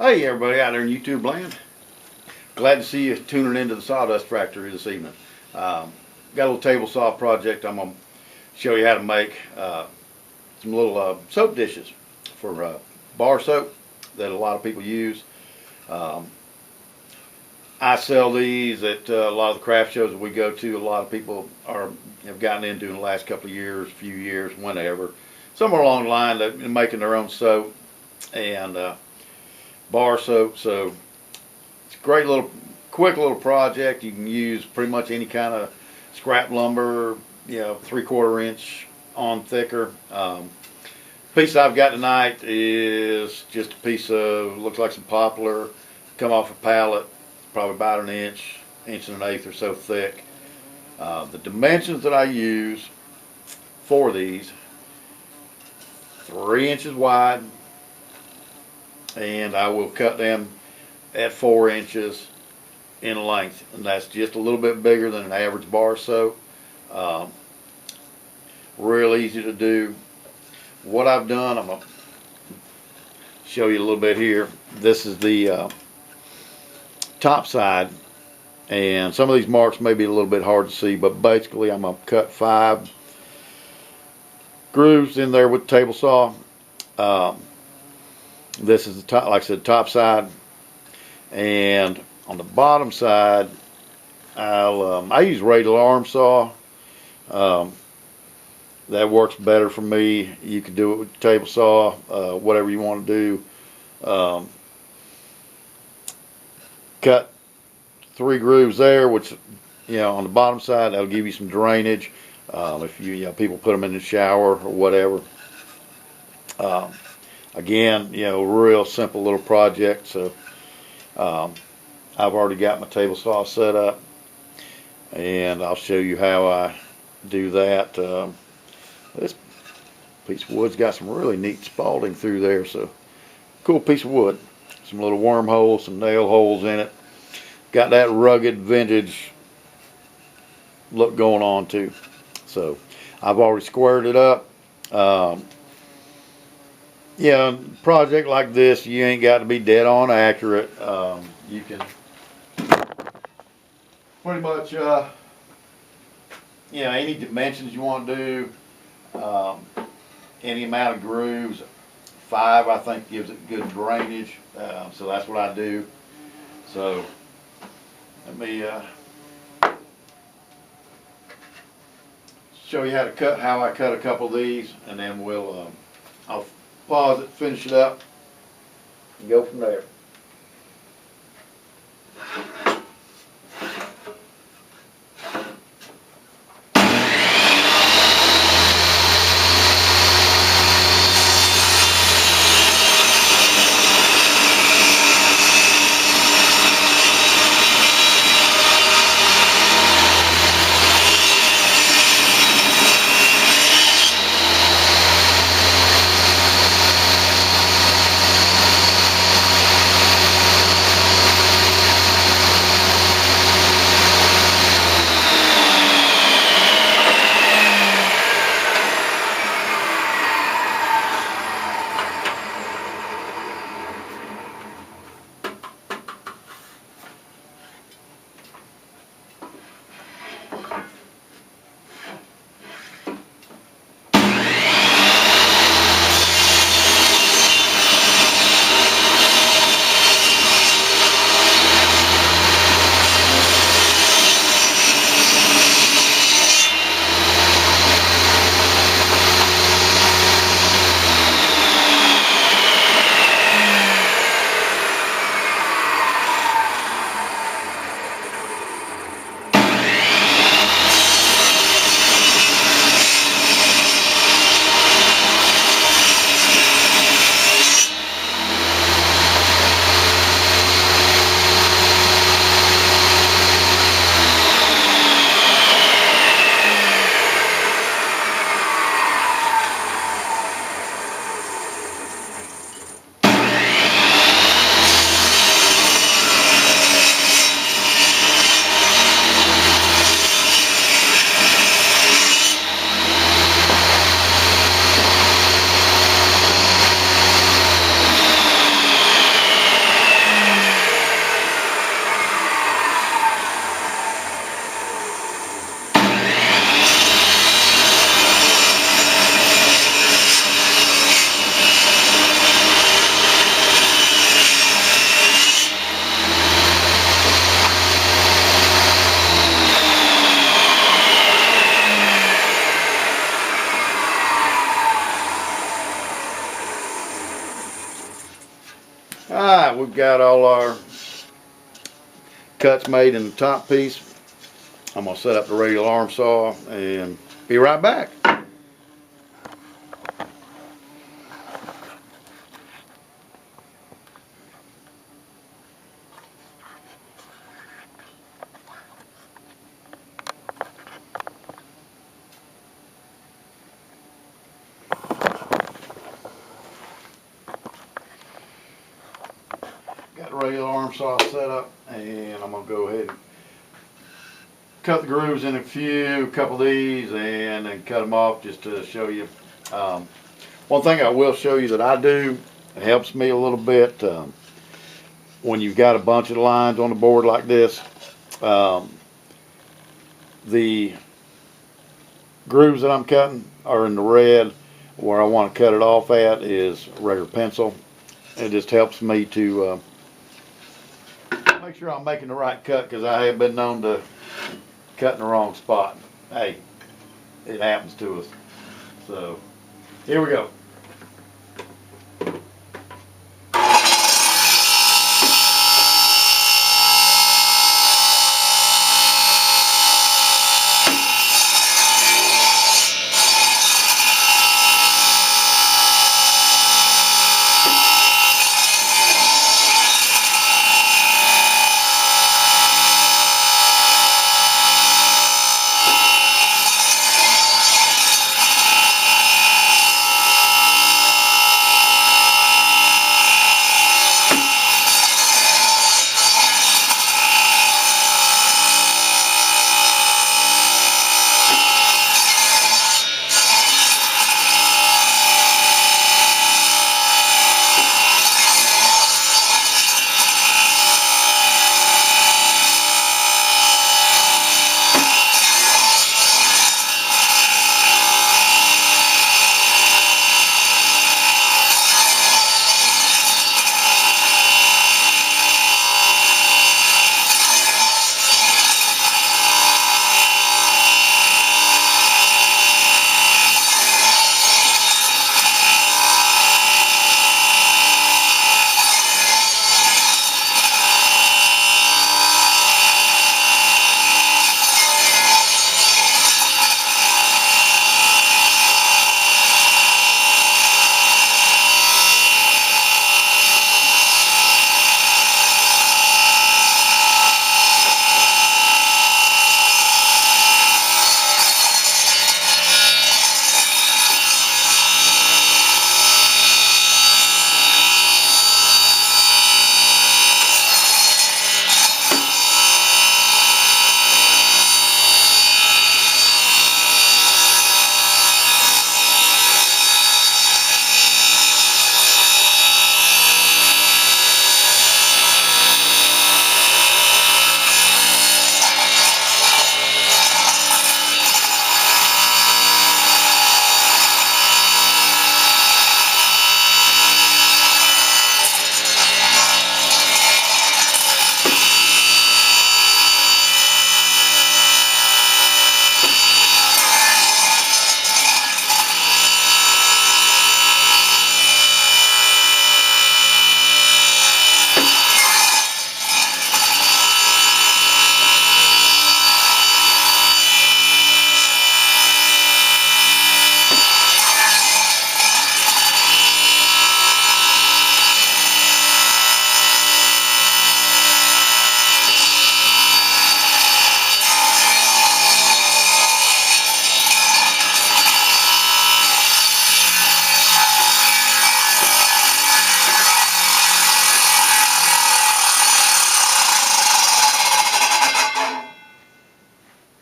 Hey everybody out there in YouTube land. Glad to see you tuning into the Sawdust Factory this evening. Got a little table saw project I'm going to show you how to make. Some little soap dishes for bar soap that a lot of people use. I sell these at a lot of the craft shows that we go to. A lot of people have gotten into in the last couple of years, few years, whenever. Somewhere along the line they're making their own soap and bar soap. So it's a great little, quick little project. You can use pretty much any kind of scrap lumber, 3/4 inch on thicker. Piece I've got tonight is just a piece of, looks like some poplar, come off a pallet, probably about an inch, 1.1/8 or so thick. The dimensions that I use for these, 3 inches wide, and I will cut them at 4 inches in length, and that's just a little bit bigger than an average bar soap. Real easy to do. What I've done, I'm going to show you a little bit here. This is the top side, and some of these marks may be a little bit hard to see, but basically I'm going to cut 5 grooves in there with the table saw. This is the top, like I said, top side, and on the bottom side I use radial arm saw. That works better for me. You can do it with the table saw, whatever you want to do. Cut 3 grooves there, which on the bottom side that'll give you some drainage. If people put them in the shower or whatever. Again, real simple little project. So I've already got my table saw set up, and I'll show you how I do that. This piece of wood's got some really neat spalding through there, so cool piece of wood. Some little worm holes, some nail holes in it. Got that rugged vintage look going on too. So I've already squared it up. Project like this, you ain't got to be dead on accurate. You can pretty much any dimensions you want to do, any amount of grooves. 5 I think gives it good drainage, so that's what I do. So let me show you how I cut a couple of these, and then I'll pause it, finish it up, and go from there. we've got all our cuts made in the top piece, I'm going to set up the radial arm saw and be right back. Got the radial arm saw set up, and I'm going to go ahead and cut the grooves in a couple of these, and then cut them off just to show you. One thing I will show you that I do, it helps me a little bit, when you've got a bunch of lines on the board like this, the grooves that I'm cutting are in the red. Where I want to cut it off at is regular pencil. It just helps me to make sure I'm making the right cut, because I have been known to cut in the wrong spot. Hey, it happens to us. So here we go.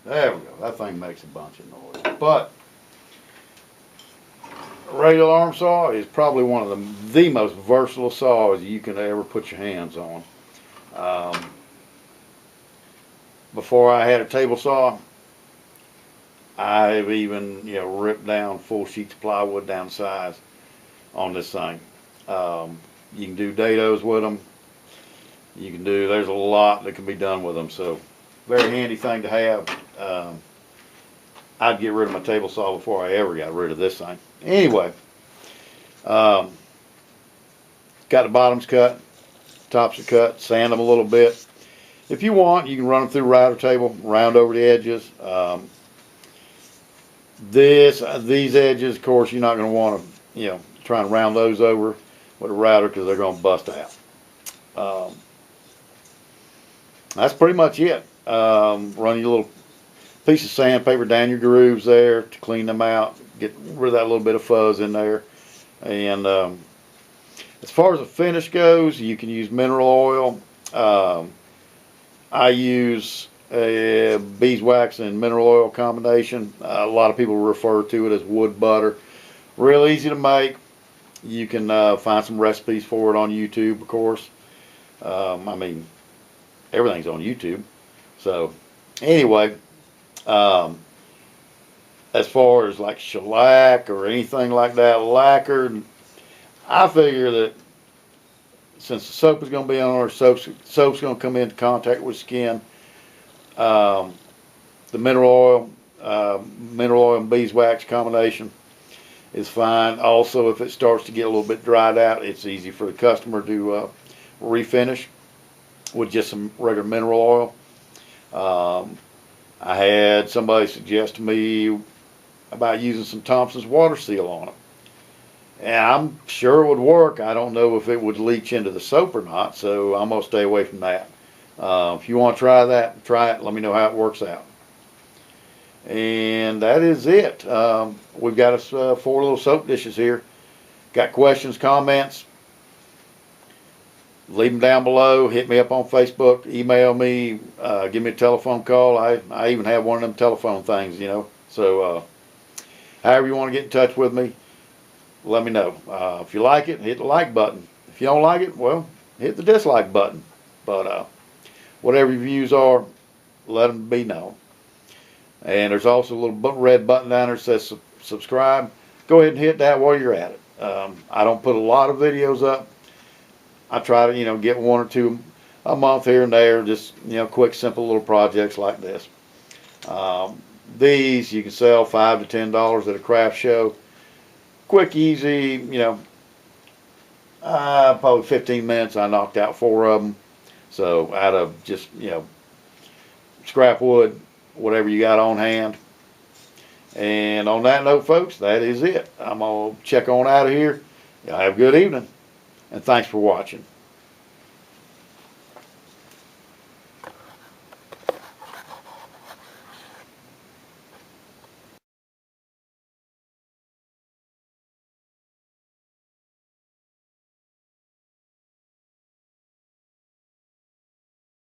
There we go. That thing makes a bunch of noise. But a radial arm saw is probably one of the most versatile saws you can ever put your hands on. Before I had a table saw, I've even ripped down full sheets of plywood down size on this thing. You can do dados with them. There's a lot that can be done with them. So very handy thing to have. I'd get rid of my table saw before I ever got rid of this thing. Anyway, got the bottoms cut. Thompson cut, sand them a little bit. If you want, you can run them through a router table, round over the edges. These edges, of course, you're not going to want to, try and round those over with a router because they're going to bust out. That's pretty much it. Run your little piece of sandpaper down your grooves there to clean them out, get rid of that little bit of fuzz in there. And as far as the finish goes, you can use mineral oil. I use beeswax and mineral oil combination. A lot of people refer to it as wood butter. Real easy to make. You can find some recipes for it on YouTube, of course. I mean, everything's on YouTube. So, anyway, as far as like shellac or anything like that, lacquer, I figure that since the soap is going to be on our soap's going to come into contact with skin, the mineral oil and beeswax combination is fine. Also, if it starts to get a little bit dried out, it's easy for the customer to refinish with just some regular mineral oil. I had somebody suggest to me about using some Thompson's water seal on it. And I'm sure it would work. I don't know if it would leach into the soap or not, so I'm going to stay away from that. If you want to try that, try it. Let me know how it works out. And that is it. We've got us 4 little soap dishes here. Got questions, comments? Leave them down below. Hit me up on Facebook. Email me. Give me a telephone call. I even have one of them telephone things, So however you want to get in touch with me, let me know. If you like it, hit the like button. If you don't like it, well, hit the dislike button. But whatever your views are, let them be known. And there's also a little red button down there that says subscribe. Go ahead and hit that while you're at it. I don't put a lot of videos up. I try to, get 1 or 2 a month here and there. Just, quick, simple little projects like this. These you can sell $5 to $10 at a craft show. Quick, easy, probably 15 minutes I knocked out 4 of them. So out of just, scrap wood, whatever you got on hand. And on that note, folks, that is it. I'm going to check on out of here. Y'all have a good evening. And thanks for watching.